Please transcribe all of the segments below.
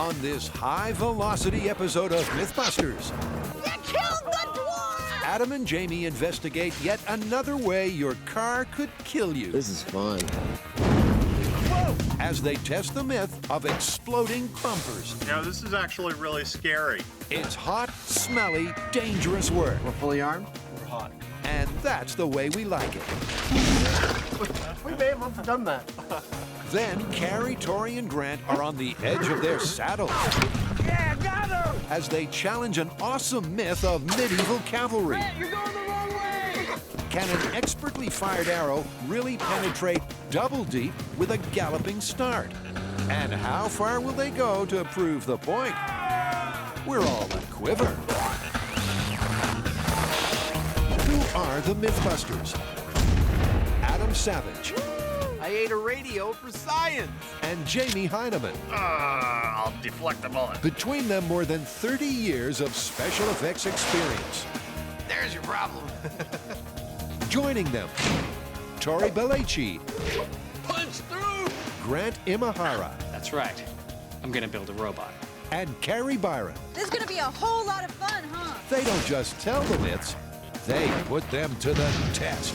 on this high-velocity episode of MythBusters. You killed the dwarf! Adam and Jamie investigate yet another way your car could kill you. This is fun. Whoa! As they test the myth of exploding bumpers. Yeah, this is actually really scary. It's hot, smelly, dangerous work. We're fully armed? We're hot. And that's the way we like it. We may have done that. Then Carrie, Tori, and Grant are on the edge of their saddles. Yeah, got him! As they challenge an awesome myth of medieval cavalry. Grant, you're going the wrong way! Can an expertly fired arrow really penetrate double deep with a galloping start? And how far will they go to prove the point? We're all a quiver. Who are the MythBusters? Adam Savage. I ate a radio for science. And Jamie Heineman. I'll deflect the bullet. Between them, more than 30 years of special effects experience. There's your problem. Joining them, Tori Belleci, Punch through! Grant Imahara, That's right. I'm gonna build a robot. and Carrie Byron. This is gonna be a whole lot of fun, huh? They don't just tell the myths, they put them to the test.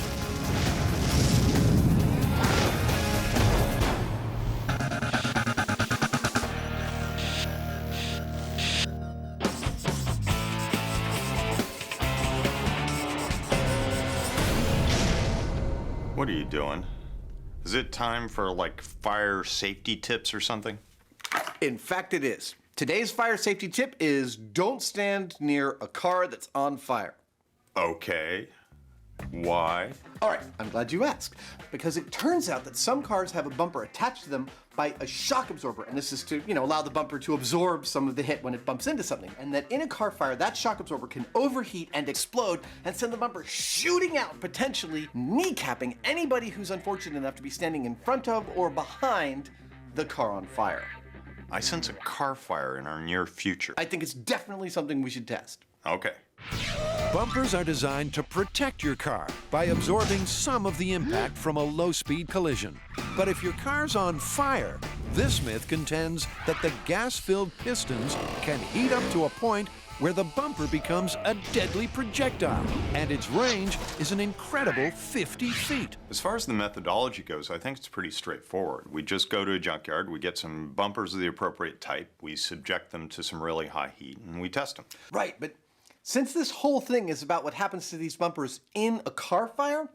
What are you doing? Is it time for, like, fire safety tips or something? In fact, it is. Today's fire safety tip is don't stand near a car that's on fire. Okay. Why? All right, I'm glad you asked. Because it turns out that some cars have a bumper attached to them by a shock absorber. And this is to, allow the bumper to absorb some of the hit when it bumps into something. And that in a car fire, that shock absorber can overheat and explode and send the bumper shooting out, potentially kneecapping anybody who's unfortunate enough to be standing in front of or behind the car on fire. I sense a car fire in our near future. I think it's definitely something we should test. Okay. Bumpers are designed to protect your car by absorbing some of the impact from a low-speed collision. But if your car's on fire, this myth contends that the gas-filled pistons can heat up to a point where the bumper becomes a deadly projectile, and its range is an incredible 50 feet. As far as the methodology goes, I think it's pretty straightforward. We just go to a junkyard, we get some bumpers of the appropriate type, we subject them to some really high heat, and we test them. Right, but since this whole thing is about what happens to these bumpers in a car fire,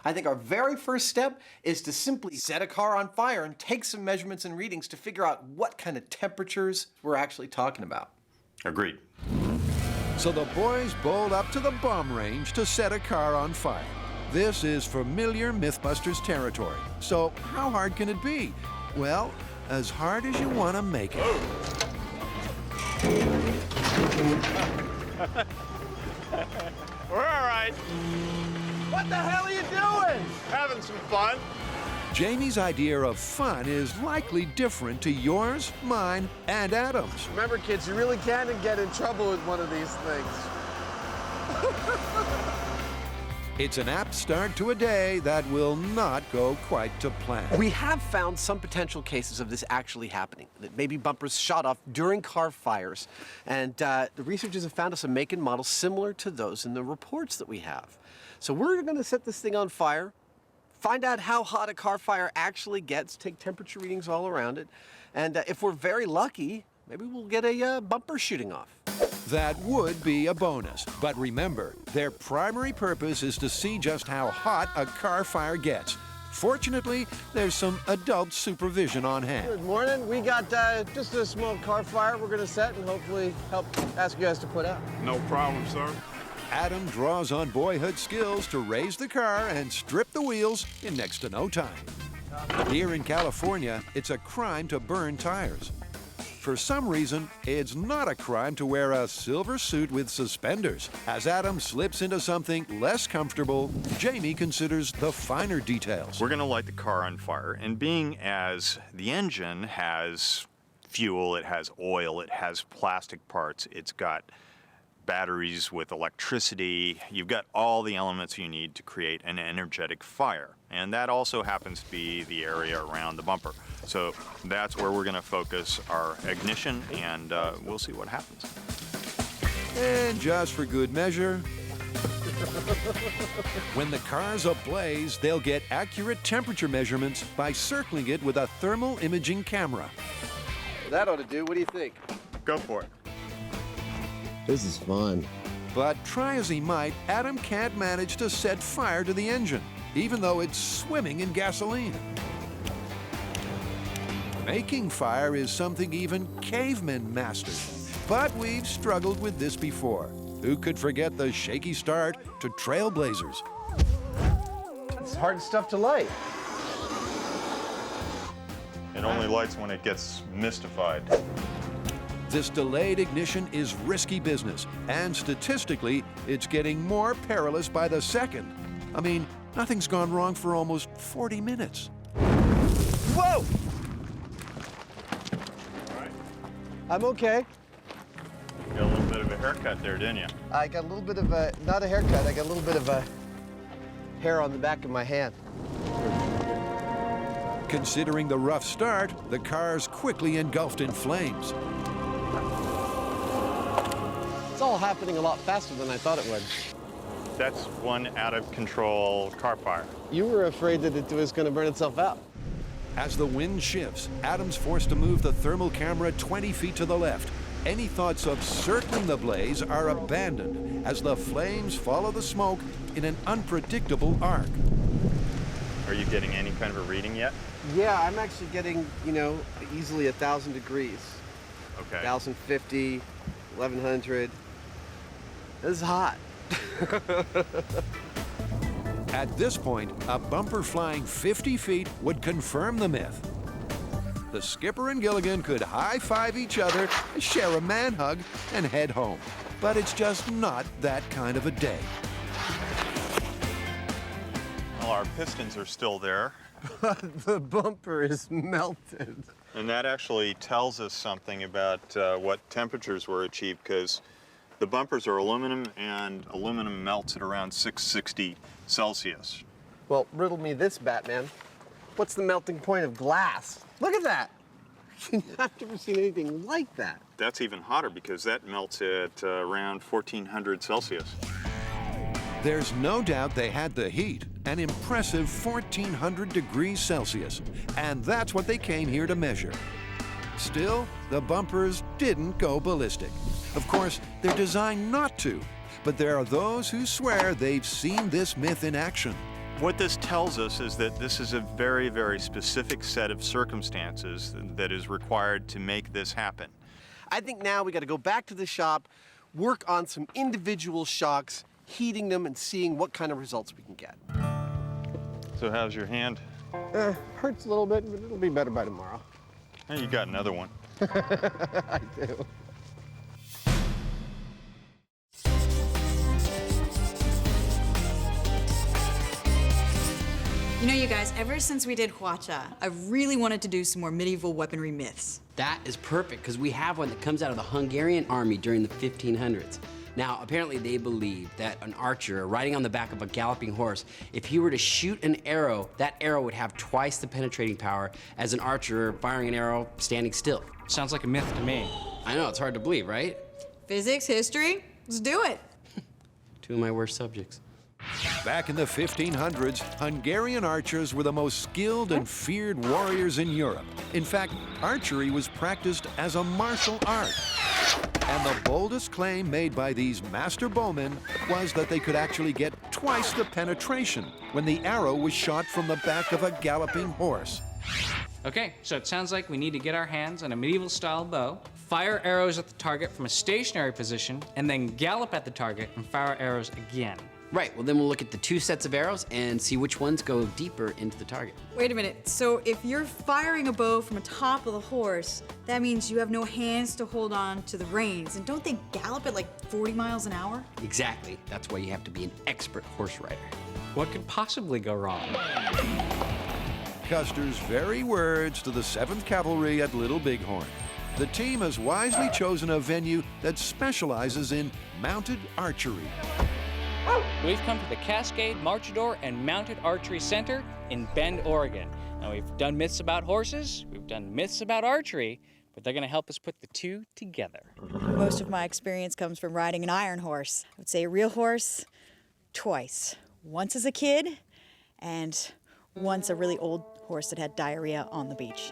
I think our very first step is to simply set a car on fire and take some measurements and readings to figure out what kind of temperatures we're actually talking about. Agreed. So the boys bowled up to the bomb range to set a car on fire. This is familiar MythBusters territory. So how hard can it be? Well, as hard as you want to make it. We're all right. What the hell are you doing? Having some fun. Jamie's idea of fun is likely different to yours, mine, and Adam's. Remember, kids, you really can get in trouble with one of these things. It's an apt start to a day that will not go quite to plan. We have found some potential cases of this actually happening, that maybe bumpers shot off during car fires. And the researchers have found us a make and model similar to those in the reports that we have. So we're going to set this thing on fire, find out how hot a car fire actually gets, take temperature readings all around it, and if we're very lucky, maybe we'll get a bumper shooting off. That would be a bonus. But remember, their primary purpose is to see just how hot a car fire gets. Fortunately, there's some adult supervision on hand. Good morning. We got just a small car fire we're going to set and hopefully help ask you guys to put out. No problem, sir. Adam draws on boyhood skills to raise the car and strip the wheels in next to no time. Here in California, it's a crime to burn tires. For some reason, it's not a crime to wear a silver suit with suspenders. As Adam slips into something less comfortable, Jamie considers the finer details. We're gonna light the car on fire, and being as the engine has fuel, it has oil, it has plastic parts, it's got batteries with electricity. You've got all the elements you need to create an energetic fire. And that also happens to be the area around the bumper. So that's where we're going to focus our ignition, and we'll see what happens. And just for good measure, when the car's ablaze, they'll get accurate temperature measurements by circling it with a thermal imaging camera. That ought to do. What do you think? Go for it. This is fun. But try as he might, Adam can't manage to set fire to the engine, even though it's swimming in gasoline. Making fire is something even cavemen mastered. But we've struggled with this before. Who could forget the shaky start to trailblazers? It's hard stuff to light. It only lights when it gets mystified. This delayed ignition is risky business, and statistically, it's getting more perilous by the second. I mean, nothing's gone wrong for almost 40 minutes. Whoa! I'm okay. You got a little bit of a haircut there, didn't you? I got a little bit of a, not a haircut, I got a little bit of a hair on the back of my hand. Considering the rough start, the car's quickly engulfed in flames. It's all happening a lot faster than I thought it would. That's one out-of-control car fire. You were afraid that it was going to burn itself out. As the wind shifts, Adam's forced to move the thermal camera 20 feet to the left. Any thoughts of circling the blaze are abandoned as the flames follow the smoke in an unpredictable arc. Are you getting any kind of a reading yet? Yeah, I'm actually getting, you know, easily 1,000 degrees. Okay. 1,050, 1,100. This is hot. At this point, a bumper flying 50 feet would confirm the myth. The skipper and Gilligan could high-five each other, share a man hug, and head home. But it's just not that kind of a day. Well, our pistons are still there. The bumper is melted. And that actually tells us something about what temperatures were achieved, because the bumpers are aluminum, and aluminum melts at around 660 Celsius. Well, riddle me this, Batman. What's the melting point of glass? Look at that. I've never seen anything like that. That's even hotter because that melts at around 1400 Celsius. There's no doubt they had the heat, an impressive 1,400 degrees Celsius, and that's what they came here to measure. Still, the bumpers didn't go ballistic. Of course, they're designed not to, but there are those who swear they've seen this myth in action. What this tells us is that this is a very, very specific set of circumstances that is required to make this happen. I think now we got to go back to the shop, work on some individual shocks, heating them and seeing what kind of results we can get. So how's your hand? Hurts a little bit, but it'll be better by tomorrow. Hey, you got another one. I do. You know, you guys, ever since we did Hwacha, I really wanted to do some more medieval weaponry myths. That is perfect, because we have one that comes out of the Hungarian army during the 1500s. Now, apparently they believed that an archer riding on the back of a galloping horse, if he were to shoot an arrow, that arrow would have twice the penetrating power as an archer firing an arrow standing still. Sounds like a myth to me. I know, it's hard to believe, right? Physics, history, let's do it. Two of my worst subjects. Back in the 1500s, Hungarian archers were the most skilled and feared warriors in Europe. In fact, archery was practiced as a martial art. And the boldest claim made by these master bowmen was that they could actually get twice the penetration when the arrow was shot from the back of a galloping horse. Okay, so it sounds like we need to get our hands on a medieval-style bow, fire arrows at the target from a stationary position, and then gallop at the target and fire arrows again. Right, well then we'll look at the two sets of arrows and see which ones go deeper into the target. Wait a minute, so if you're firing a bow from the top of the horse, that means you have no hands to hold on to the reins, and don't they gallop at like 40 miles an hour? Exactly, that's why you have to be an expert horse rider. What could possibly go wrong? Custer's very words to the 7th Cavalry at Little Bighorn. The team has wisely chosen a venue that specializes in mounted archery. We've come to the Cascade Marchador and Mounted Archery Center in Bend, Oregon. Now, we've done myths about horses, we've done myths about archery, but they're going to help us put the two together. Most of my experience comes from riding an iron horse. I would say a real horse twice. Once as a kid, and once a really old horse that had diarrhea on the beach.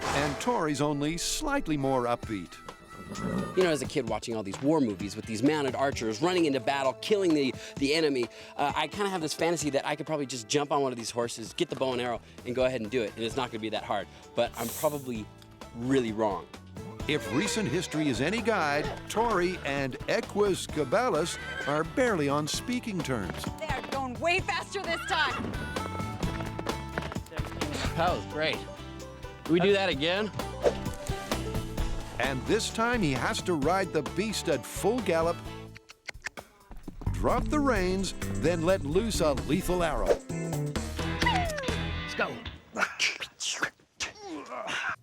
And Tori's only slightly more upbeat. You know, as a kid watching all these war movies with these mounted archers running into battle, killing the enemy, I kind of have this fantasy that I could probably just jump on one of these horses, get the bow and arrow, and go ahead and do it. And it's not going to be that hard. But I'm probably really wrong. If recent history is any guide, Tori and Equus Cabellus are barely on speaking terms. They are going way faster this time. That was great. Can we do that again? And this time he has to ride the beast at full gallop, drop the reins, then let loose a lethal arrow. Let's go.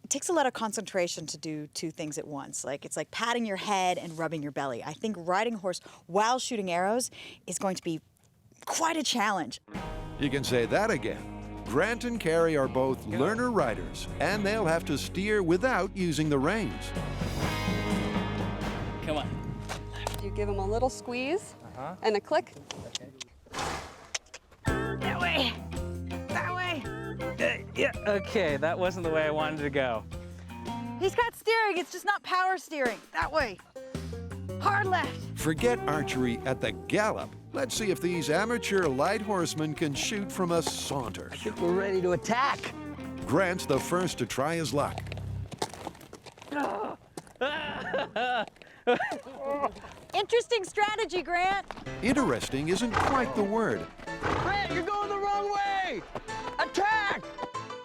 It takes a lot of concentration to do two things at once. It's like patting your head and rubbing your belly. I think riding a horse while shooting arrows is going to be quite a challenge. You can say that again. Grant and Carrie are both learner riders, and they'll have to steer without using the reins. Come on. You give them a little squeeze and a click. That way. That way. Yeah, okay, that wasn't the way I wanted to go. He's got steering. It's just not power steering. That way. Hard left. Forget archery at the gallop. Let's see if these amateur light horsemen can shoot from a saunter. I think we're ready to attack. Grant's the first to try his luck. Interesting strategy, Grant. Interesting isn't quite the word. Grant, you're going the wrong way! Attack!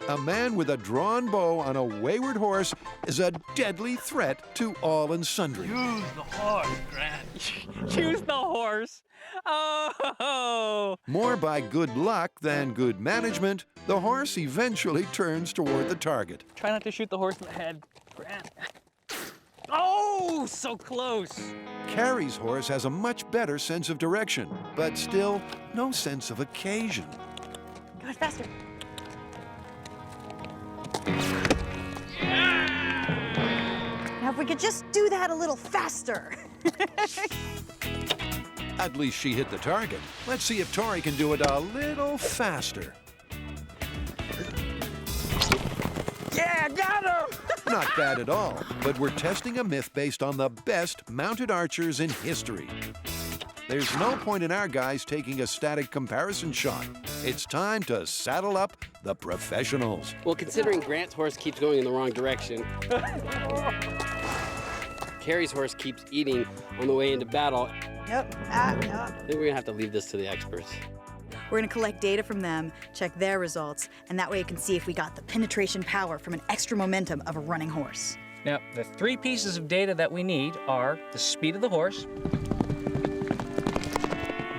A man with a drawn bow on a wayward horse is a deadly threat to all and sundry. Use the horse, Grant. Choose the horse. Oh! More by good luck than good management, the horse eventually turns toward the target. Try not to shoot the horse in the head, Grant. Oh, so close. Carrie's horse has a much better sense of direction, but still no sense of occasion. Go faster. Now, if we could just do that a little faster. At least she hit the target. Let's see if Tori can do it a little faster. Yeah, got him! Not bad at all, but we're testing a myth based on the best mounted archers in history. There's no point in our guys taking a static comparison shot. It's time to saddle up the professionals. Well, considering Grant's horse keeps going in the wrong direction, Carrie's horse keeps eating on the way into battle, Yep. I think we're gonna have to leave this to the experts. We're gonna collect data from them, check their results, and that way you can see if we got the penetration power from an extra momentum of a running horse. Now, the three pieces of data that we need are the speed of the horse,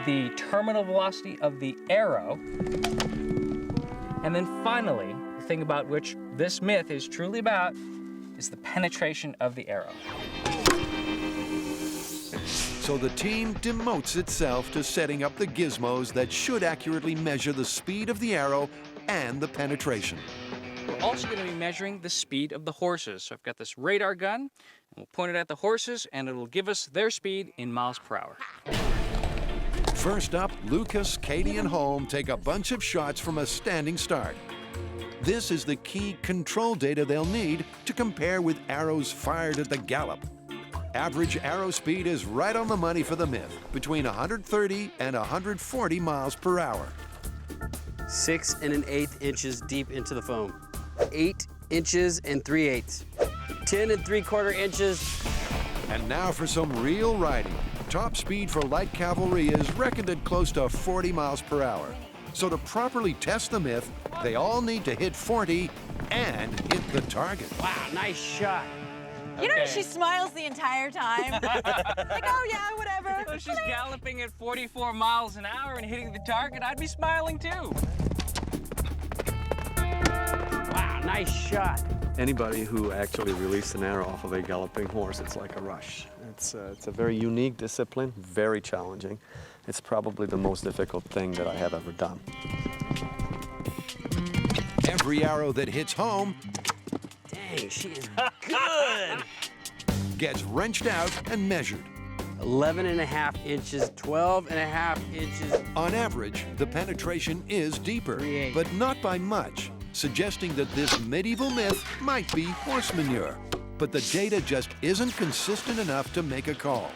the terminal velocity of the arrow, and then finally, the thing about which this myth is truly about is the penetration of the arrow. So the team demotes itself to setting up the gizmos that should accurately measure the speed of the arrow and the penetration. We're also going to be measuring the speed of the horses. So I've got this radar gun, and we'll point it at the horses, and it'll give us their speed in miles per hour. First up, Lucas, Katie, and Holm take a bunch of shots from a standing start. This is the key control data they'll need to compare with arrows fired at the gallop. Average arrow speed is right on the money for the myth, between 130 and 140 miles per hour. 6 1/8 inches deep into the foam. 8 inches and 3/8. 10 3/4 inches. And now for some real riding. Top speed for light cavalry is reckoned at close to 40 miles per hour. So to properly test the myth, they all need to hit 40 and hit the target. Wow, nice shot. You notice she smiles the entire time. Like, oh yeah, whatever. So she's galloping at 44 miles an hour and hitting the target, I'd be smiling too. Wow, nice shot. Anybody who actually released an arrow off of a galloping horse, it's like a rush. It's a very unique discipline, very challenging. It's probably the most difficult thing that I have ever done. Every arrow that hits home Dang, she is good. gets wrenched out and measured. 11.5 inches, 12.5 inches. On average, the penetration is deeper, 3/8. but not by much, suggesting that this medieval myth might be horse manure. But the data just isn't consistent enough to make a call.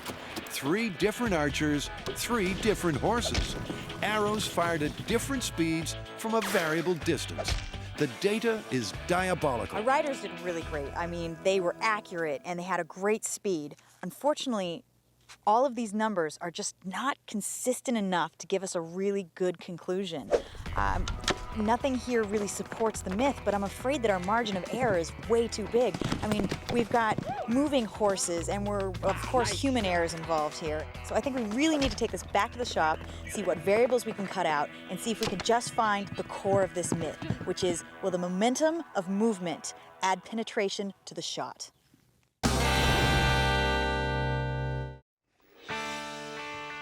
3 different archers, 3 different horses. Arrows fired at different speeds from a variable distance. The data is diabolical. Our riders did really great. I mean, they were accurate and they had a great speed. Unfortunately, all of these numbers are just not consistent enough to give us a really good conclusion. Nothing here really supports the myth, but I'm afraid that our margin of error is way too big. I mean, we've got moving horses and we're, of course, human errors involved here. So I think we really need to take this back to the shop, see what variables we can cut out, and see if we can just find the core of this myth, which is, will the momentum of movement add penetration to the shot?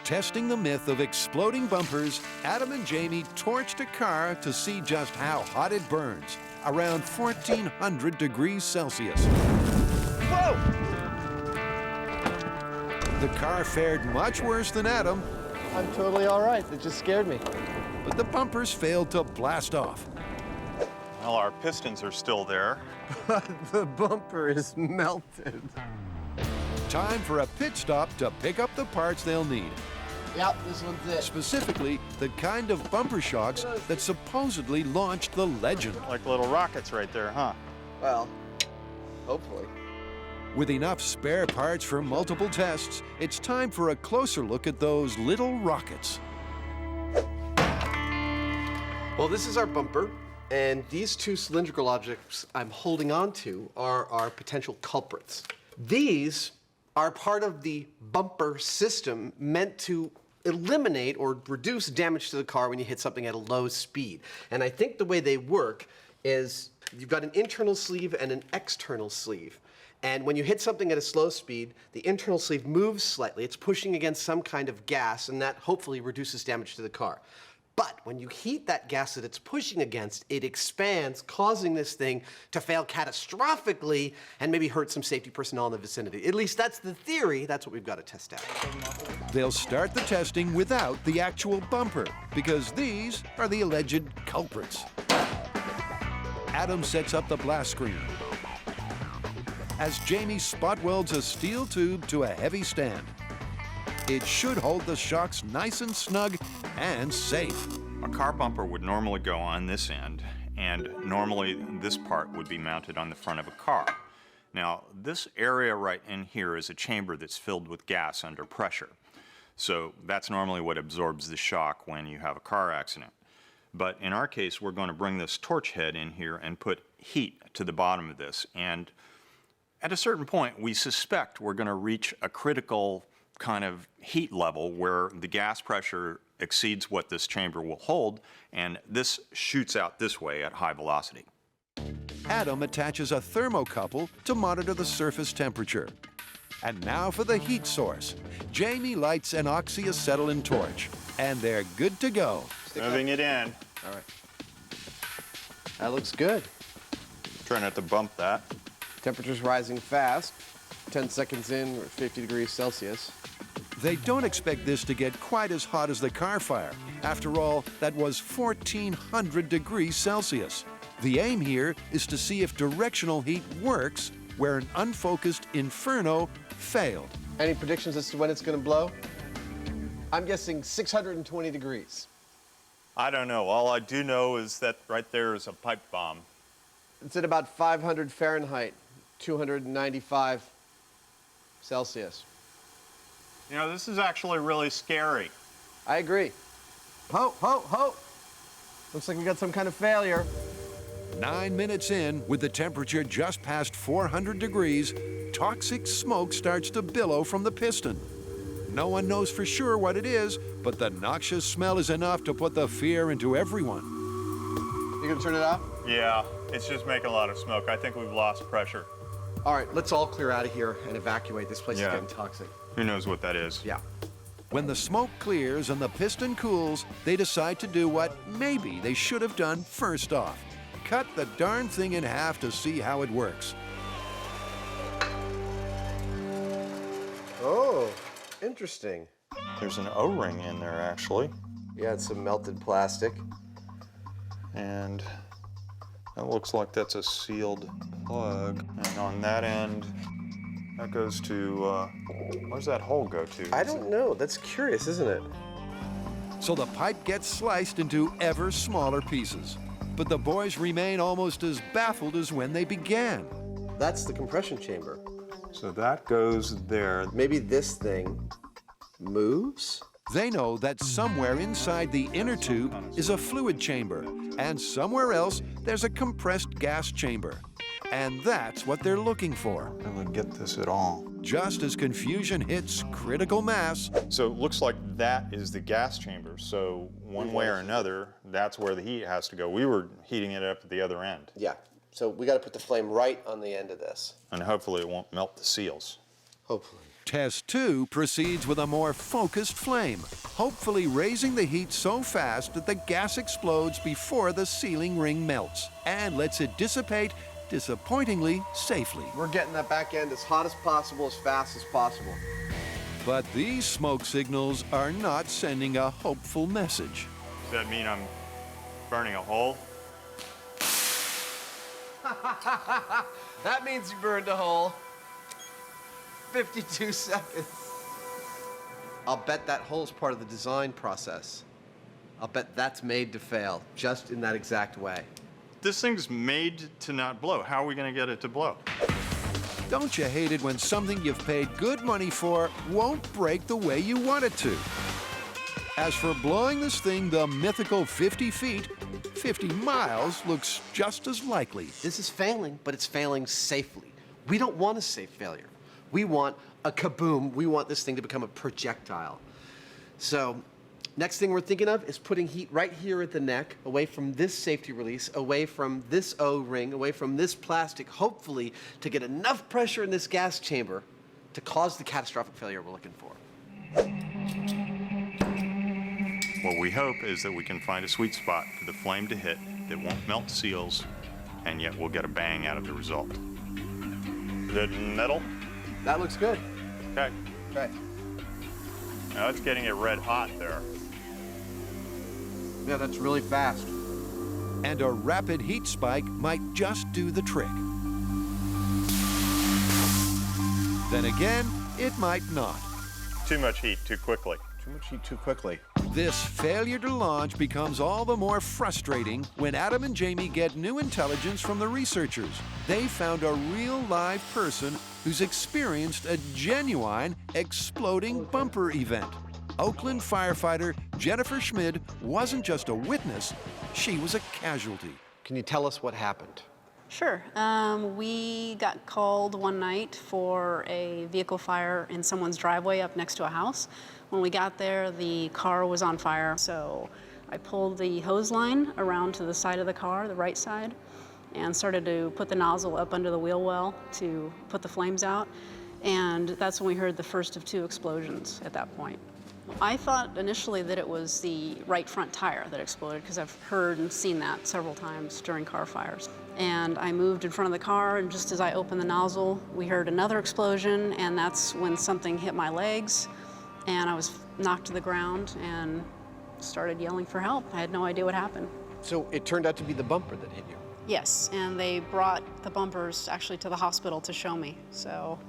Testing the myth of exploding bumpers, Adam and Jamie torched a car to see just how hot it burns, around 1,400 degrees Celsius. Whoa! The car fared much worse than Adam, I'm totally all right. It just scared me. but the bumpers failed to blast off. Well, our pistons are still there. The bumper is melted. Time for a pit stop to pick up the parts they'll need. Yep, this one's it. Specifically, the kind of bumper shocks that supposedly launched the legend. Like little rockets right there, huh? Well, hopefully. With enough spare parts for multiple tests, it's time for a closer look at those little rockets. Well, this is our bumper, and these 2 cylindrical objects I'm holding on to are our potential culprits. These are part of the bumper system meant to eliminate or reduce damage to the car when you hit something at a low speed. And I think the way they work is you've got an internal sleeve and an external sleeve. And when you hit something at a slow speed, the internal sleeve moves slightly. It's pushing against some kind of gas, and that hopefully reduces damage to the car. But when you heat that gas that it's pushing against, it expands, causing this thing to fail catastrophically and maybe hurt some safety personnel in the vicinity. At least that's the theory. That's what we've got to test out. They'll start the testing without the actual bumper, because these are the alleged culprits. Adam sets up the blast screen as Jamie spot welds a steel tube to a heavy stand. It should hold the shocks nice and snug and safe. A car bumper would normally go on this end, and normally this part would be mounted on the front of a car. Now, this area right in here is a chamber that's filled with gas under pressure. So that's normally what absorbs the shock when you have a car accident. But in our case, we're going to bring this torch head in here and put heat to the bottom of this. And at a certain point, we suspect we're going to reach a critical kind of heat level where the gas pressure exceeds what this chamber will hold, and this shoots out this way at high velocity. Adam attaches a thermocouple to monitor the surface temperature. And now for the heat source. Jamie lights an oxyacetylene torch, and they're good to go. Moving it in. All right. That looks good. Try not to bump that. Temperature's rising fast. 10 seconds in, we're at 50 degrees Celsius. They don't expect this to get quite as hot as the car fire. After all, that was 1,400 degrees Celsius. The aim here is to see if directional heat works where an unfocused inferno failed. Any predictions as to when it's going to blow? I'm guessing 620 degrees. I don't know. All I do know is that right there is a pipe bomb. It's at about 500 Fahrenheit, 295 Celsius. You know, this is actually really scary. I agree. Ho, ho, ho! Looks like we got some kind of failure. 9 minutes in, with the temperature just past 400 degrees, toxic smoke starts to billow from the piston. No one knows for sure what it is, but the noxious smell is enough to put the fear into everyone. You gonna turn it off? Yeah. It's just making a lot of smoke. I think we've lost pressure. All right, let's all clear out of here and evacuate. This place Yeah. is getting toxic. Who knows what that is? Yeah. When the smoke clears and the piston cools, they decide to do what maybe they should have done first off. Cut the darn thing in half to see how it works. Oh, interesting. There's an O-ring in there, actually. Yeah, it's some melted plastic. And that looks like that's a sealed plug. And on that end, that goes to, where's that hole go to? I don't know. That's curious, isn't it? So the pipe gets sliced into ever smaller pieces. But the boys remain almost as baffled as when they began. That's the compression chamber. So that goes there. Maybe this thing moves? They know that somewhere inside the inner tube is a fluid chamber, and somewhere else there's a compressed gas chamber. And that's what they're looking for. I don't get this at all. Just as confusion hits critical mass, So it looks like that is the gas chamber. So one way or another, that's where the heat has to go. We were heating it up at the other end. Yeah. So we got to put the flame right on the end of this. And hopefully it won't melt the seals. Hopefully. Test 2 proceeds with a more focused flame, hopefully raising the heat so fast that the gas explodes before the sealing ring melts and lets it dissipate disappointingly safely. We're getting that back end as hot as possible, as fast as possible. But these smoke signals are not sending a hopeful message. Does that mean I'm burning a hole? That means you burned a hole. 52 seconds. I'll bet that hole is part of the design process. I'll bet that's made to fail, just in that exact way. This thing's made to not blow. How are we going to get it to blow? Don't you hate it when something you've paid good money for won't break the way you want it to? As for blowing this thing the mythical 50 feet, 50 miles looks just as likely. This is failing, but it's failing safely. We don't want a safe failure. We want a kaboom. We want this thing to become a projectile. So, next thing we're thinking of is putting heat right here at the neck, away from this safety release, away from this O-ring, away from this plastic, hopefully to get enough pressure in this gas chamber to cause the catastrophic failure we're looking for. What we hope is that we can find a sweet spot for the flame to hit that won't melt seals, and yet we'll get a bang out of the result. Is it metal? That looks good. Okay. Okay. Now it's getting it red hot there. Yeah, that's really fast. And a rapid heat spike might just do the trick. Then again, it might not. Too much heat too quickly. Too much heat too quickly. This failure to launch becomes all the more frustrating when Adam and Jamie get new intelligence from the researchers. They found a real live person who's experienced a genuine exploding bumper event. Oakland firefighter Jennifer Schmid wasn't just a witness, she was a casualty. Can you tell us what happened? Sure. We got called one night for a vehicle fire in someone's driveway up next to a house. When we got there, the car was on fire, so I pulled the hose line around to the side of the car, the right side, and started to put the nozzle up under the wheel well to put the flames out. And that's when we heard the first of 2 explosions at that point. I thought initially that it was the right front tire that exploded, because I've heard and seen that several times during car fires. And I moved in front of the car, and just as I opened the nozzle, we heard another explosion, and that's when something hit my legs, and I was knocked to the ground and started yelling for help. I had no idea what happened. So it turned out to be the bumper that hit you. Yes, and they brought the bumpers actually to the hospital to show me, so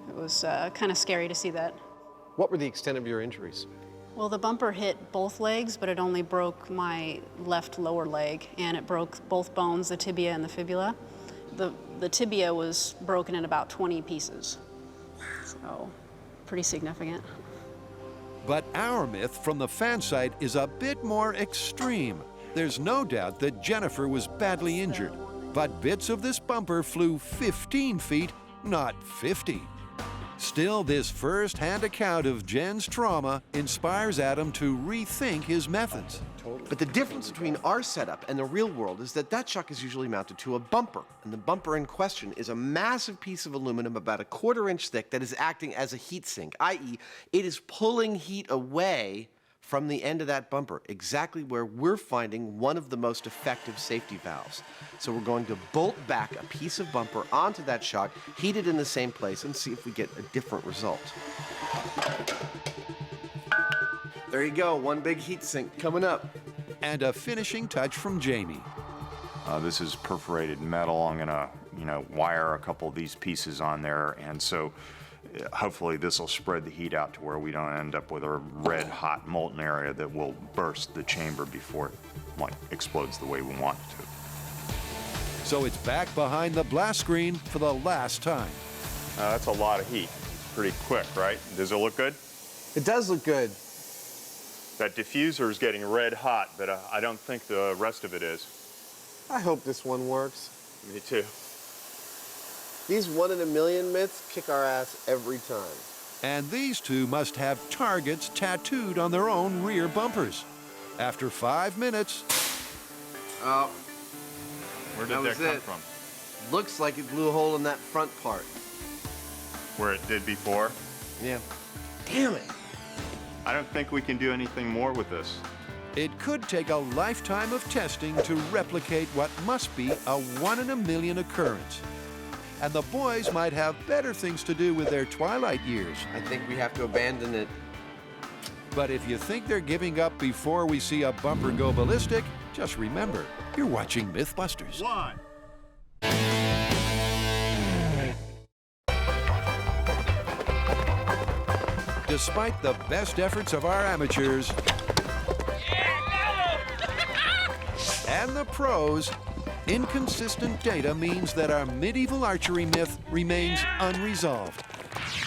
it was kind of scary to see that. What were the extent of your injuries? Well, the bumper hit both legs, but it only broke my left lower leg, and it broke both bones, the tibia and the fibula. The tibia was broken in about 20 pieces, so pretty significant. But our myth from the fan site is a bit more extreme. There's no doubt that Jennifer was badly injured, but bits of this bumper flew 15 feet, not 50. Still, this first-hand account of Jen's trauma inspires Adam to rethink his methods. But the difference between our setup and the real world is that that chuck is usually mounted to a bumper. And the bumper in question is a massive piece of aluminum about a 1/4 inch thick that is acting as a heat sink, i.e. it is pulling heat away from the end of that bumper, exactly where we're finding one of the most effective safety valves. So we're going to bolt back a piece of bumper onto that shock, heat it in the same place, and see if we get a different result. There you go, one big heat sink coming up. And a finishing touch from Jamie. This is perforated metal. I'm gonna, wire a couple of these pieces on there, and so hopefully this will spread the heat out to where we don't end up with a red hot molten area that will burst the chamber before it explodes the way we want it to. So it's back behind the blast screen for the last time. That's a lot of heat. Pretty quick, right? Does it look good? It does look good. That diffuser is getting red hot, but I don't think the rest of it is. I hope this one works. Me too. These 1 in a million myths kick our ass every time. And these two must have targets tattooed on their own rear bumpers. After 5 minutes... Oh. Where did that come from? Looks like it blew a hole in that front part. Where it did before? Yeah. Damn it. I don't think we can do anything more with this. It could take a lifetime of testing to replicate what must be a 1 in a million occurrence. And the boys might have better things to do with their twilight years. I think we have to abandon it. But if you think they're giving up before we see a bumper go ballistic, just remember, you're watching MythBusters. 1. Despite the best efforts of our amateurs and the pros, inconsistent data means that our medieval archery myth remains unresolved.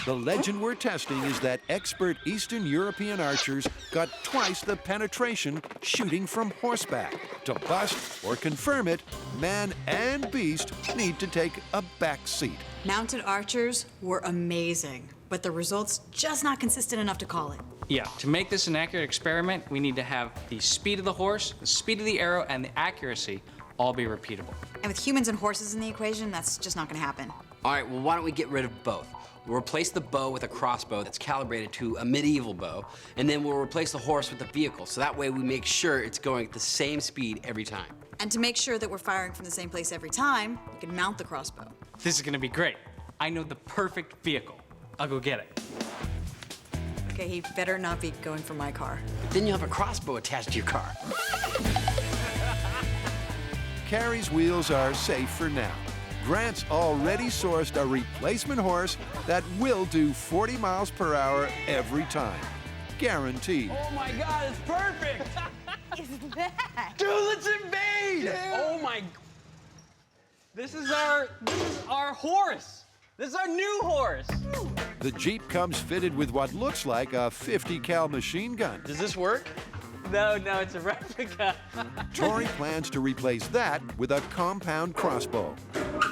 The legend we're testing is that expert Eastern European archers got twice the penetration shooting from horseback. To bust or confirm it, man and beast need to take a back seat. Mounted archers were amazing, but the results just not consistent enough to call it. Yeah, to make this an accurate experiment, we need to have the speed of the horse, the speed of the arrow, and the accuracy all be repeatable. And with humans and horses in the equation, that's just not gonna happen. All right, well, why don't we get rid of both? We'll replace the bow with a crossbow that's calibrated to a medieval bow, and then we'll replace the horse with the vehicle, so that way we make sure it's going at the same speed every time. And to make sure that we're firing from the same place every time, you can mount the crossbow. This is gonna be great. I know the perfect vehicle. I'll go get it. Okay, he better not be going for my car. But then you'll have a crossbow attached to your car. Carrie's wheels are safe for now. Grant's already sourced a replacement horse that will do 40 miles per hour every time. Guaranteed. Oh my God, it's perfect! Isn't that? Dude, let's invade! Yeah. Oh my... This is our horse. This is our new horse. The Jeep comes fitted with what looks like a 50 cal machine gun. Does this work? No, it's a replica. Tori plans to replace that with a compound crossbow.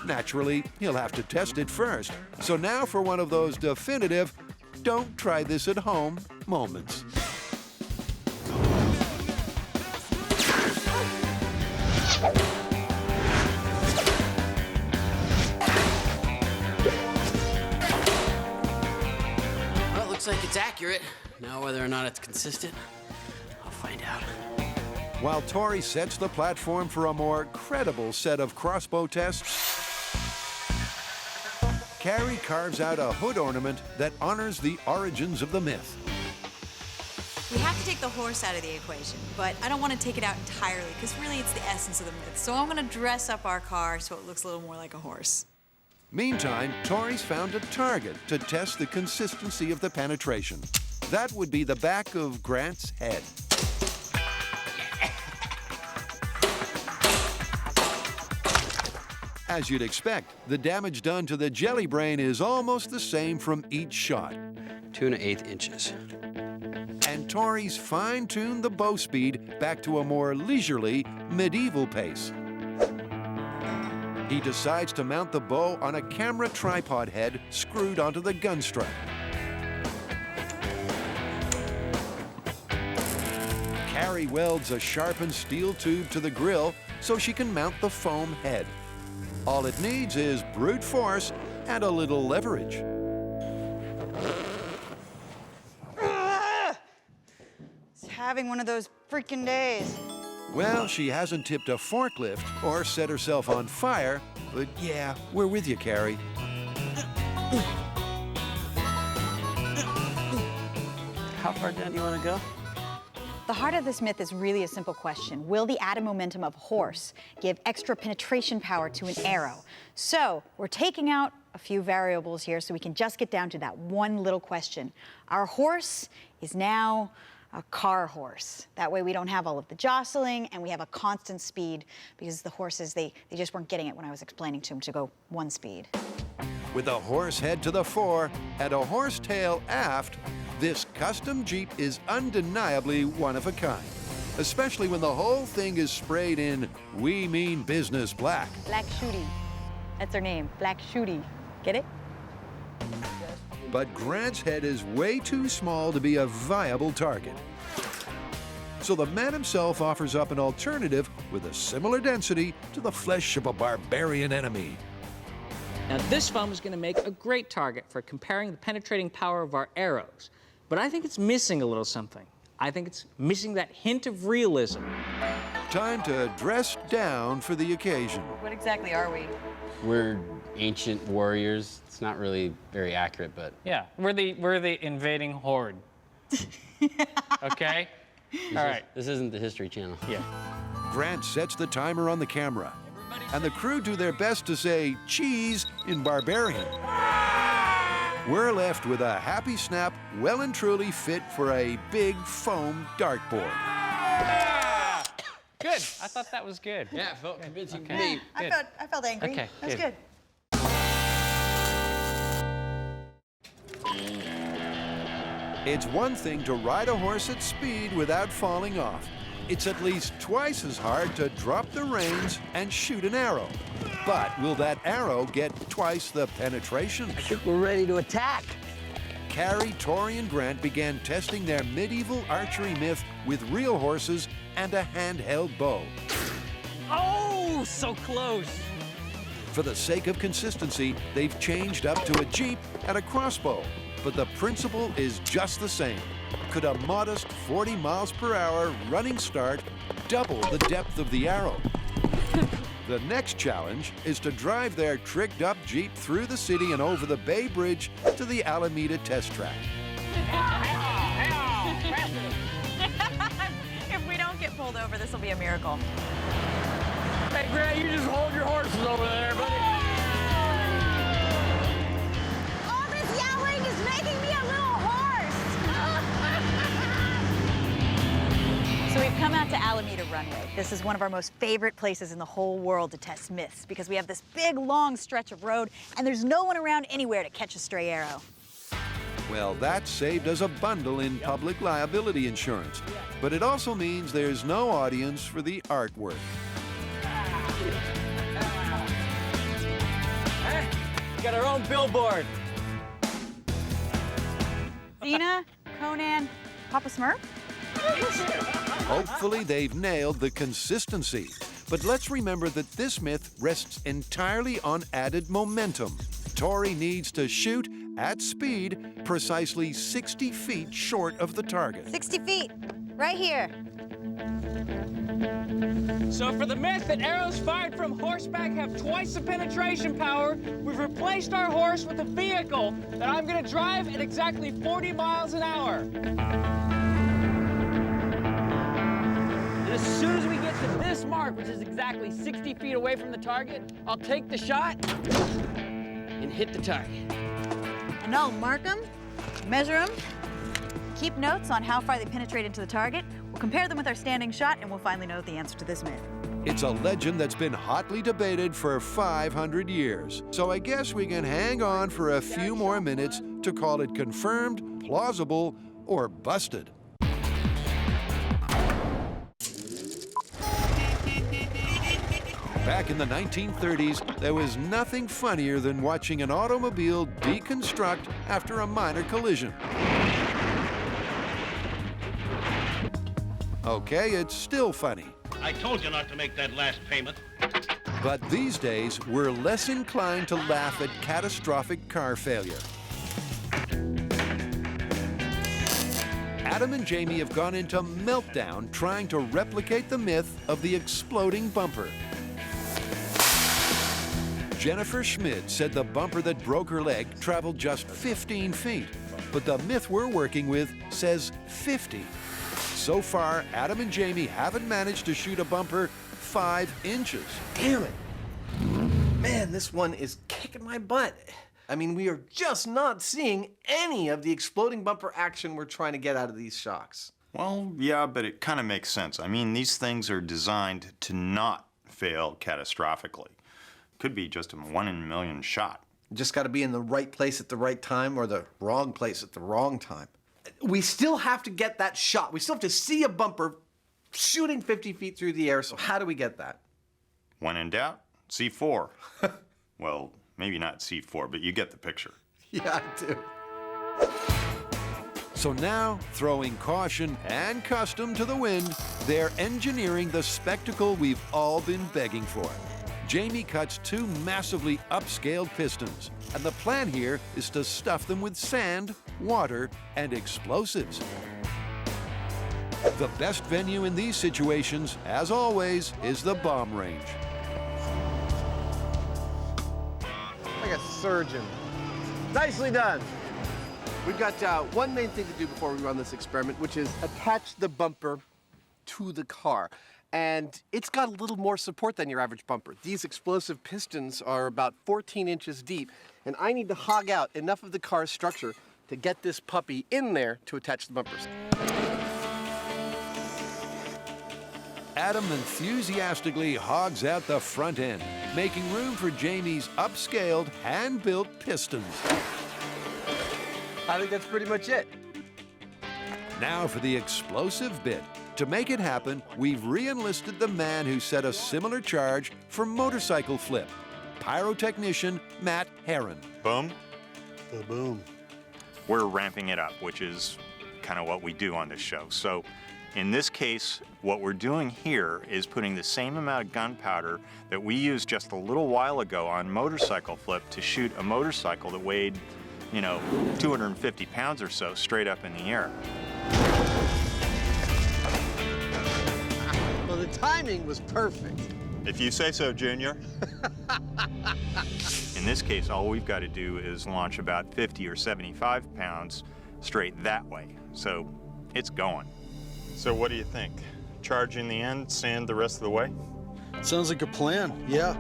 Naturally, he'll have to test it first. So now for one of those definitive, don't try this at home moments. Well, it looks like it's accurate. Now, whether or not it's consistent, I'll find out. While Tori sets the platform for a more credible set of crossbow tests, Carrie carves out a hood ornament that honors the origins of the myth. We have to take the horse out of the equation, but I don't want to take it out entirely because really it's the essence of the myth. So I'm going to dress up our car so it looks a little more like a horse. Meantime, Tori's found a target to test the consistency of the penetration. That would be the back of Grant's head. As you'd expect, the damage done to the jelly brain is almost the same from each shot. 2 1/8 inches. And Tori's fine-tuned the bow speed back to a more leisurely, medieval pace. He decides to mount the bow on a camera tripod head screwed onto the gun strut. Carrie welds a sharpened steel tube to the grill so she can mount the foam head. All it needs is brute force and a little leverage. It's having one of those freaking days. Well, she hasn't tipped a forklift or set herself on fire, but yeah, we're with you, Carrie. How far down do you want to go? The heart of this myth is really a simple question. Will the atom momentum of a horse give extra penetration power to an arrow? So we're taking out a few variables here so we can just get down to that one little question. Our horse is now a car horse. That way we don't have all of the jostling and we have a constant speed because the horses, they just weren't getting it when I was explaining to them to go one speed. With a horse head to the fore and a horse tail aft, this custom Jeep is undeniably one of a kind, especially when the whole thing is sprayed in We Mean Business black. Black Shooty. That's her name, Black Shooty. Get it? But Grant's head is way too small to be a viable target. So the man himself offers up an alternative with a similar density to the flesh of a barbarian enemy. Now this foam is going to make a great target for comparing the penetrating power of our arrows. But I think it's missing a little something. I think it's missing that hint of realism. Time to dress down for the occasion. What exactly are we? We're ancient warriors. It's not really very accurate, but... Yeah, we're the invading horde. Okay? All right. This isn't the History Channel. Yeah. Grant sets the timer on the camera, and the crew do their best to say cheese in barbarian. We're left with a happy snap, well and truly fit for a big foam dartboard. Good. I thought that was good. Yeah, it felt convincing to Okay. me. I felt angry. Okay, That was good. good. It's one thing to ride a horse at speed without falling off. It's at least twice as hard to drop the reins and shoot an arrow. But will that arrow get twice the penetration? I think we're ready to attack. Carrie, Tori, and Grant began testing their medieval archery myth with real horses and a handheld bow. Oh, so close. For the sake of consistency, they've changed up to a Jeep and a crossbow, but the principle is just the same. Could a modest 40 miles per hour running start double the depth of the arrow? The next challenge is to drive their tricked-up Jeep through the city and over the Bay Bridge to the Alameda test track. If we don't get pulled over, this will be a miracle. Hey, Grant, you just hold your horses over there, buddy. All this yelling is making me a little horse. So we've come out to Alameda Runway. This is one of our most favorite places in the whole world to test myths because we have this big, long stretch of road and there's no one around anywhere to catch a stray arrow. Well, that saved us a bundle in public liability insurance, but it also means there's no audience for the artwork. Got our own billboard. Xena, Conan, Papa Smurf? Hopefully they've nailed the consistency. But let's remember that this myth rests entirely on added momentum. Tori needs to shoot at speed precisely 60 feet short of the target. 60 feet, right here. So for the myth that arrows fired from horseback have twice the penetration power, we've replaced our horse with a vehicle that I'm gonna drive at exactly 40 miles an hour. And as soon as we get to this mark, which is exactly 60 feet away from the target, I'll take the shot and hit the target. And I'll mark them, measure them, keep notes on how far they penetrate into the target. We'll compare them with our standing shot, and we'll finally know the answer to this myth. It's a legend that's been hotly debated for 500 years. So I guess we can hang on for a few more minutes to call it confirmed, plausible, or busted. Back in the 1930s, there was nothing funnier than watching an automobile deconstruct after a minor collision. Okay, it's still funny. I told you not to make that last payment. But these days, we're less inclined to laugh at catastrophic car failure. Adam and Jamie have gone into meltdown trying to replicate the myth of the exploding bumper. Jennifer Schmid said the bumper that broke her leg traveled just 15 feet, but the myth we're working with says 50. So far, Adam and Jamie haven't managed to shoot a bumper 5 inches. Damn it. Man, this one is kicking my butt. I mean, we are just not seeing any of the exploding bumper action we're trying to get out of these shocks. Well, yeah, but it kind of makes sense. I mean, these things are designed to not fail catastrophically. Could be just a 1 in a million shot. Just got to be in the right place at the right time or the wrong place at the wrong time. We still have to get that shot. We still have to see a bumper shooting 50 feet through the air, so how do we get that? When in doubt, C4. Well, maybe not C4, but you get the picture. Yeah, I do. So now, throwing caution and custom to the wind, they're engineering the spectacle we've all been begging for. Jamie cuts 2 massively upscaled pistons, and the plan here is to stuff them with sand, water, and explosives. The best venue in these situations, as always, is the bomb range. Like a surgeon. Nicely done. We've got one main thing to do before we run this experiment, which is attach the bumper to the car. And it's got a little more support than your average bumper. These explosive pistons are about 14 inches deep, and I need to hog out enough of the car's structure to get this puppy in there to attach the bumpers. Adam enthusiastically hogs out the front end, making room for Jamie's upscaled, hand-built pistons. I think that's pretty much it. Now for the explosive bit. To make it happen, we've re-enlisted the man who set a similar charge for motorcycle flip, pyrotechnician Matt Herron. Boom. Boom. We're ramping it up, which is kind of what we do on this show. So in this case, what we're doing here is putting the same amount of gunpowder that we used just a little while ago on motorcycle flip to shoot a motorcycle that weighed, 250 pounds or so straight up in the air. Well, the timing was perfect. If you say so, Junior. In this case, all we've got to do is launch about 50 or 75 pounds straight that way. So it's going. So what do you think? Charge in the end, sand the rest of the way? Sounds like a plan, yeah.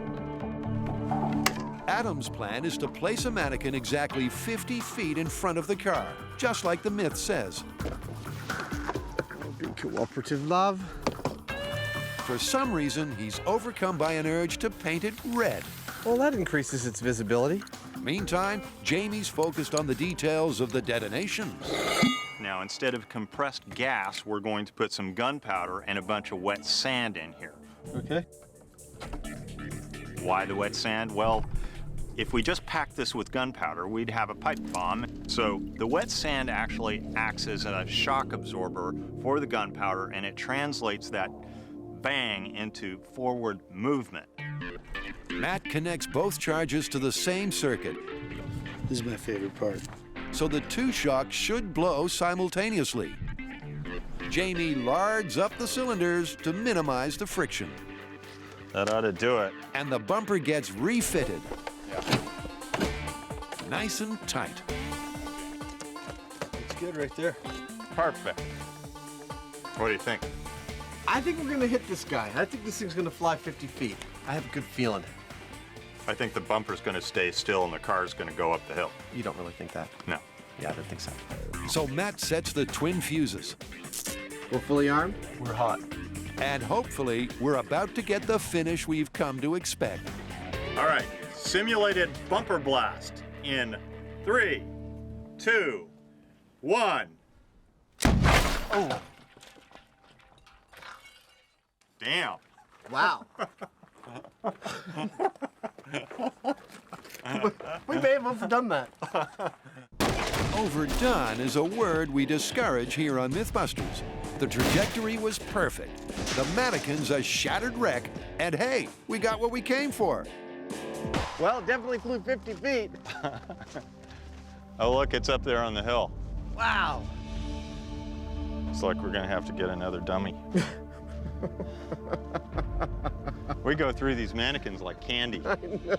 Adam's plan is to place a mannequin exactly 50 feet in front of the car, just like the myth says. Be cooperative, love. For some reason, he's overcome by an urge to paint it red. Well, that increases its visibility. Meantime, Jamie's focused on the details of the detonation. Now, instead of compressed gas, we're going to put some gunpowder and a bunch of wet sand in here. Okay. Why the wet sand? Well, if we just packed this with gunpowder, we'd have a pipe bomb. So the wet sand actually acts as a shock absorber for the gunpowder, and it translates that bang into forward movement. Matt connects both charges to the same circuit, This is my favorite part. so the 2 shocks should blow simultaneously. Jamie lards up the cylinders to minimize the friction. That ought to do it. And the bumper gets refitted. Nice and tight. It's good right there. Perfect. What do you think? I think we're gonna hit this guy. I think this thing's gonna fly 50 feet. I have a good feeling. I think the bumper's going to stay still and the car's going to go up the hill. You don't really think that? No. Yeah, I don't think so. So Matt sets the twin fuses. We're fully armed? We're hot. And hopefully, we're about to get the finish we've come to expect. All right, simulated bumper blast in 3, 2, 1. Oh. Damn. Wow. We may have overdone that. Overdone is a word we discourage here on MythBusters. The trajectory was perfect, the mannequin's a shattered wreck, and hey, we got what we came for. Well, it definitely flew 50 feet. Oh, look, it's up there on the hill. Wow. Looks like we're gonna have to get another dummy. We go through these mannequins like candy. I know.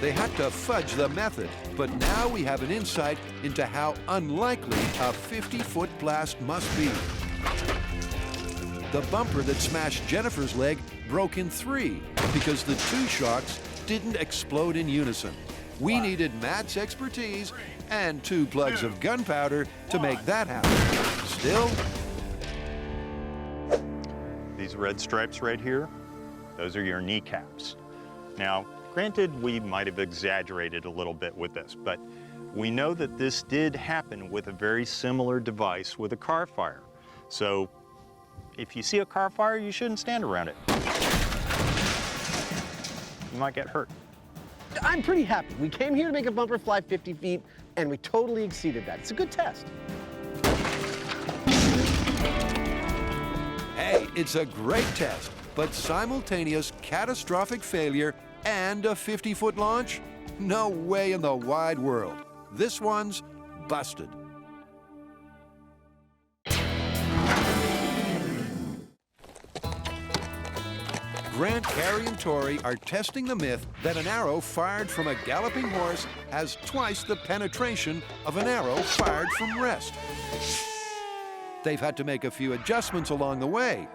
They had to fudge the method, but now we have an insight into how unlikely a 50-foot blast must be. The bumper that smashed Jennifer's leg broke in 3 because the 2 shocks didn't explode in unison. We needed Matt's expertise and 2 plugs of gunpowder to make that happen. Still, These red stripes right here, those are your kneecaps. Now, granted, we might have exaggerated a little bit with this, but we know that this did happen with a very similar device with a car fire. So if you see a car fire, you shouldn't stand around it. You might get hurt. I'm pretty happy. We came here to make a bumper fly 50 feet, and we totally exceeded that. It's a good test. hey, it's a great test, but simultaneous catastrophic failure and a 50-foot launch? No way in the wide world. This one's busted. Grant, Carrie, and Tori are testing the myth that an arrow fired from a galloping horse has twice the penetration of an arrow fired from rest. They've had to make a few adjustments along the way.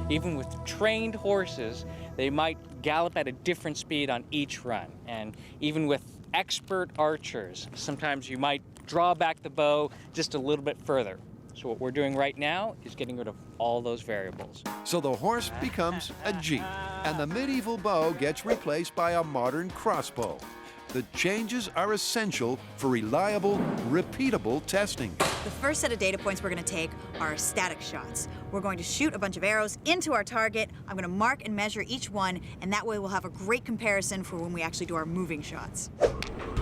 Even with trained horses, they might gallop at a different speed on each run. And even with expert archers, sometimes you might draw back the bow just a little bit further. So what we're doing right now is getting rid of all those variables. So the horse becomes a jeep, and the medieval bow gets replaced by a modern crossbow. The changes are essential for reliable, repeatable testing. The first set of data points we're going to take are static shots. We're going to shoot a bunch of arrows into our target. I'm going to mark and measure each one, and that way we'll have a great comparison for when we actually do our moving shots.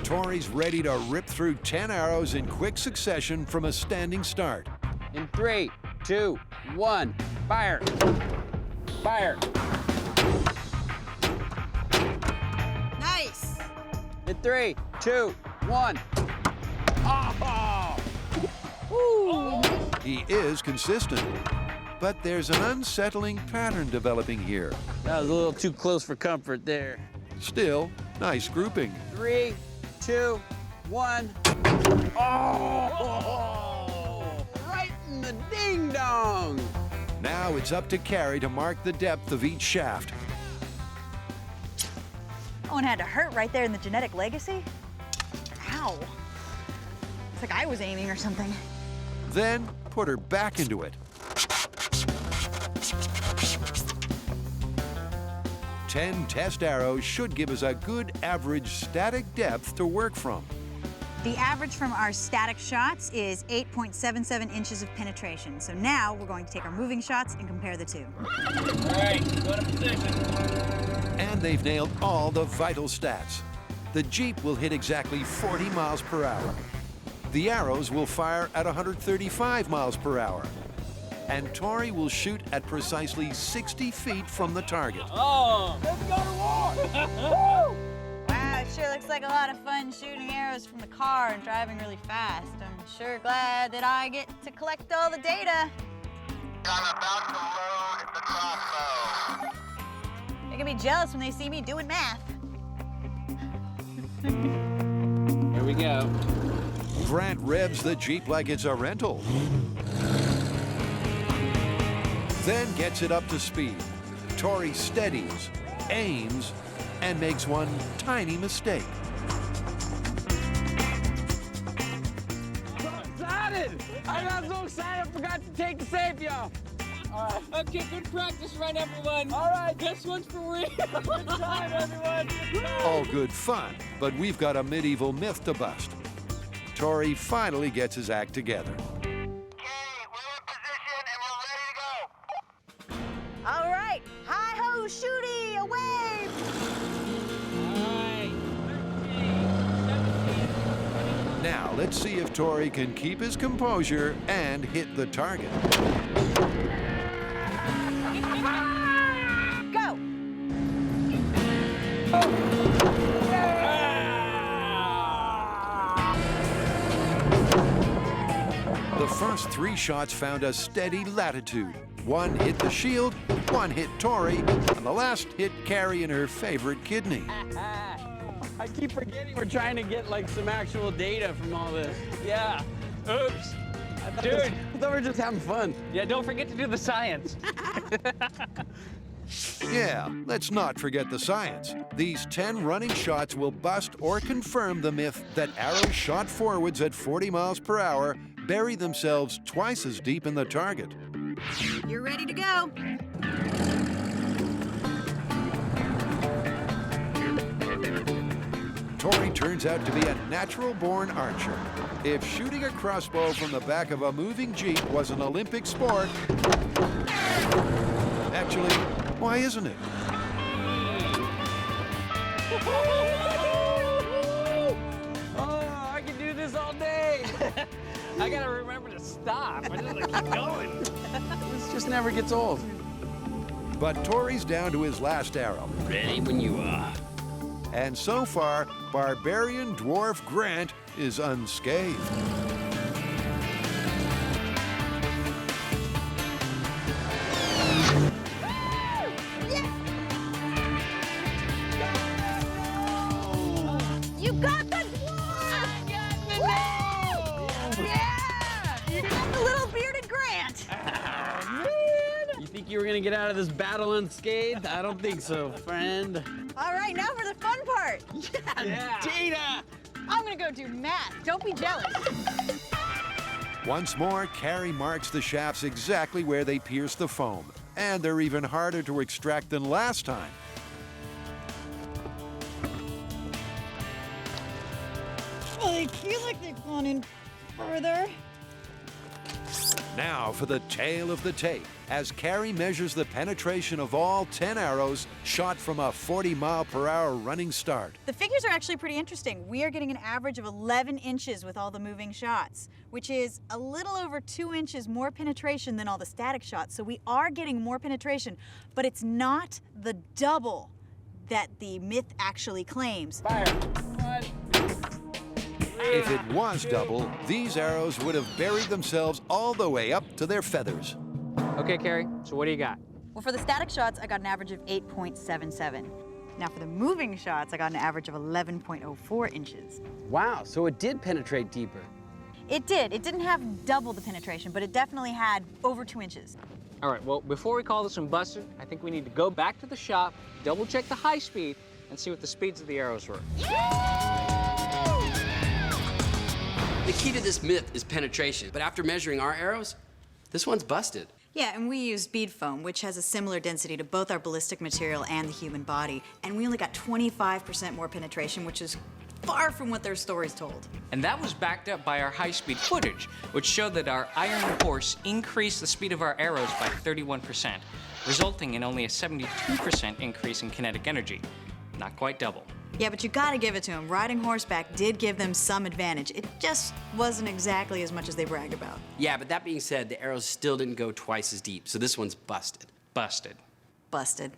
Tori's ready to rip through 10 arrows in quick succession from a standing start. In 3, 2, 1, fire! Fire! Nice! In 3, 2, 1. Oh! He is consistent, but there's an unsettling pattern developing here. That was a little too close for comfort there. Still, nice grouping. 3, 2, 1. Oh! Right in the ding-dong! Now it's up to Carrie to mark the depth of each shaft. That one had to hurt right there in the genetic legacy. Ow. It's like I was aiming or something. Then put her back into it. 10 test arrows should give us a good average static depth to work from. The average from our static shots is 8.77 inches of penetration. So now we're going to take our moving shots and compare the two. All right, go to position. And they've nailed all the vital stats. The Jeep will hit exactly 40 miles per hour. The arrows will fire at 135 miles per hour. And Tori will shoot at precisely 60 feet from the target. Oh! Let's go to war! Wow, it sure looks like a lot of fun shooting arrows from the car and driving really fast. I'm sure glad that I get to collect all the data. I'm about to load the crossbow. They're gonna be jealous when they see me doing math. Here we go. Grant revs the Jeep like it's a rental. Then gets it up to speed. Tori steadies, aims, and makes one tiny mistake. So excited! I got so excited I forgot to take the safe, y'all. All right. Okay, good practice run, everyone. All right. This one's for real. Good time, everyone. All good fun, but we've got a medieval myth to bust. Tori finally gets his act together. Okay, we're in position and we're ready to go. All right, hi-ho, shoot Now, let's see if Tori can keep his composure and hit the target. Go! The first 3 shots found a steady latitude. One hit the shield, one hit Tori, and the last hit Carrie in her favorite kidney. I keep forgetting we're trying to get like some actual data from all this. Yeah. Oops. Dude. I thought we were just having fun. Yeah, don't forget to do the science. Yeah, let's not forget the science. These 10 running shots will bust or confirm the myth that arrows shot forwards at 40 miles per hour bury themselves twice as deep in the target. You're ready to go. Tori turns out to be a natural-born archer. If shooting a crossbow from the back of a moving Jeep was an Olympic sport, actually, why isn't it? Oh, I can do this all day. I gotta remember to stop. I just like keep going. This just never gets old. But Tori's down to his last arrow. Ready when you are. And so far, barbarian dwarf Grant is unscathed. You got the dwarf! I got the Yeah! You got the little bearded Grant! You think you were gonna get out of this battle unscathed? I don't think so, friend. All right, now for the fun part. Yeah. Data! I'm gonna go do math. Don't be jealous. Once more, Carrie marks the shafts exactly where they pierce the foam. And they're even harder to extract than last time. Well, they feel like they've gone in further. Now for the tail of the tape, as Carrie measures the penetration of all 10 arrows shot from a 40-mile-per-hour running start. The figures are actually pretty interesting. We are getting an average of 11 inches with all the moving shots, which is a little over 2 inches more penetration than all the static shots. So we are getting more penetration, but it's not the double that the myth actually claims. Fire. 1. If it was double, these arrows would have buried themselves all the way up to their feathers. Okay, Carrie, so what do you got? Well, for the static shots, I got an average of 8.77. Now for the moving shots, I got an average of 11.04 inches. Wow, so it did penetrate deeper. It did. It didn't have double the penetration, but it definitely had over 2 inches. All right, well, before we call this one busted, I think we need to go back to the shop, double check the high speed, and see what the speeds of the arrows were. The key to this myth is penetration, but after measuring our arrows, this one's busted. Yeah, and we used bead foam, which has a similar density to both our ballistic material and the human body. And we only got 25% more penetration, which is far from what their stories told. And that was backed up by our high-speed footage, which showed that our iron horse increased the speed of our arrows by 31%, resulting in only a 72% increase in kinetic energy. Not quite double. Yeah, but you gotta give it to them. Riding horseback did give them some advantage. It just wasn't exactly as much as they bragged about. Yeah, but that being said, the arrows still didn't go twice as deep, so this one's busted. Busted. Busted.